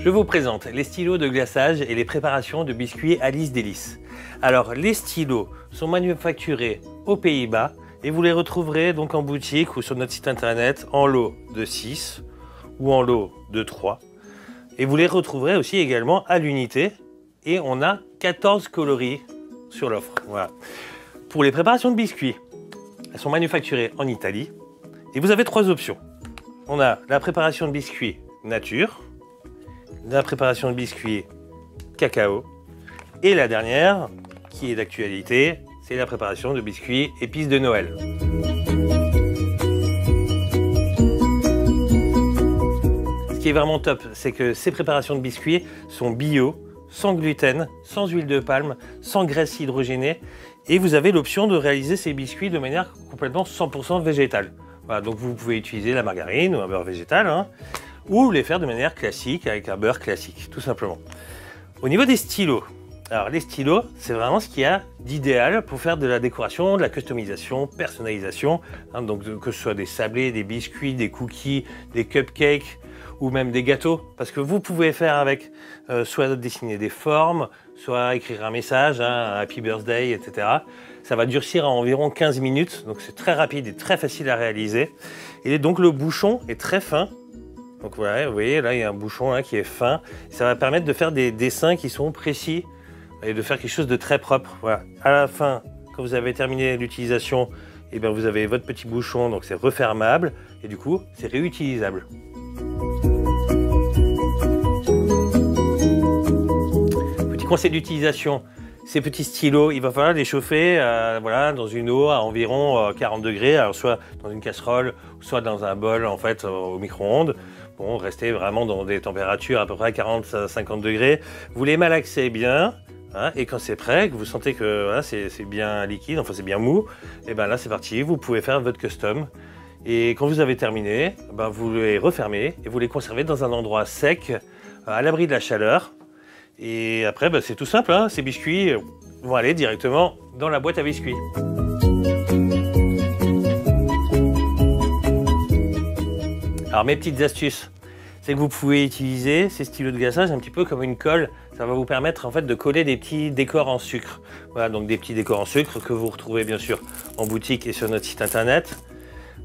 Je vous présente les stylos de glaçage et les préparations de biscuits Alice Délices. Alors, les stylos sont manufacturés aux Pays-Bas et vous les retrouverez donc en boutique ou sur notre site internet en lot de 6 ou en lot de 3. Et vous les retrouverez aussi également à l'unité et on a 14 coloris sur l'offre. Voilà. Pour les préparations de biscuits, elles sont manufacturées en Italie et vous avez 3 options. On a la préparation de biscuits nature, la préparation de biscuits cacao et la dernière, qui est d'actualité, c'est la préparation de biscuits épices de Noël. Ce qui est vraiment top, c'est que ces préparations de biscuits sont bio, sans gluten, sans huile de palme, sans graisse hydrogénée et vous avez l'option de réaliser ces biscuits de manière complètement 100% végétale. Voilà, donc vous pouvez utiliser la margarine ou un beurre végétal, hein, ou les faire de manière classique avec un beurre classique, tout simplement. Au niveau des stylos, alors les stylos, c'est vraiment ce qu'il y a d'idéal pour faire de la décoration, de la customisation, personnalisation, hein, donc que ce soit des sablés, des biscuits, des cookies, des cupcakes ou même des gâteaux, parce que vous pouvez faire avec soit dessiner des formes, soit écrire un message, hein, un happy birthday, etc. Ça va durcir en environ 15 minutes, donc c'est très rapide et très facile à réaliser. Et donc le bouchon est très fin. Donc voilà, vous voyez, là il y a un bouchon là, qui est fin. Ça va permettre de faire des dessins qui sont précis et de faire quelque chose de très propre. Voilà. À la fin, quand vous avez terminé l'utilisation, eh bien, vous avez votre petit bouchon, donc c'est refermable et du coup c'est réutilisable. Petit conseil d'utilisation, ces petits stylos, il va falloir les chauffer voilà, dans une eau à environ 40 degrés, alors soit dans une casserole, soit dans un bol en fait, au micro-ondes. Bon, restez vraiment dans des températures à peu près 40-50 degrés. Vous les malaxez bien, hein, et quand c'est prêt, que vous sentez que voilà, c'est bien liquide, enfin c'est bien mou, et bien là c'est parti, vous pouvez faire votre custom. Et quand vous avez terminé, ben, vous les refermez et vous les conservez dans un endroit sec, à l'abri de la chaleur. Et après, ben, c'est tout simple, hein, ces biscuits vont aller directement dans la boîte à biscuits. Alors mes petites astuces, c'est que vous pouvez utiliser ces stylos de glaçage un petit peu comme une colle. Ça va vous permettre en fait de coller des petits décors en sucre. Voilà, donc des petits décors en sucre que vous retrouvez bien sûr en boutique et sur notre site internet.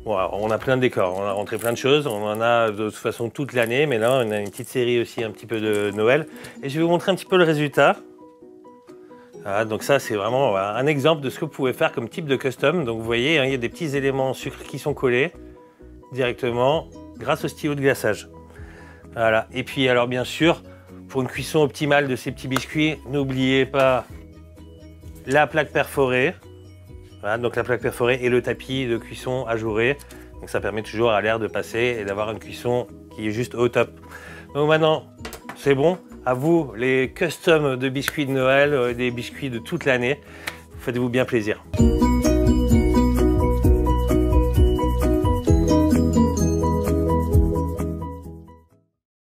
Bon, alors, on a plein de décors, on a rentré plein de choses, on en a de toute façon toute l'année, mais là on a une petite série aussi un petit peu de Noël. Et je vais vous montrer un petit peu le résultat. Voilà, donc ça c'est vraiment voilà, un exemple de ce que vous pouvez faire comme type de custom. Donc vous voyez, hein, il y a des petits éléments en sucre qui sont collés directement grâce au stylo de glaçage. Voilà. Et puis alors bien sûr, pour une cuisson optimale de ces petits biscuits, n'oubliez pas la plaque perforée. Voilà, donc la plaque perforée et le tapis de cuisson ajouré. Donc ça permet toujours à l'air de passer et d'avoir une cuisson qui est juste au top. Donc maintenant, c'est bon. À vous les customs de biscuits de Noël, des biscuits de toute l'année. Faites-vous bien plaisir.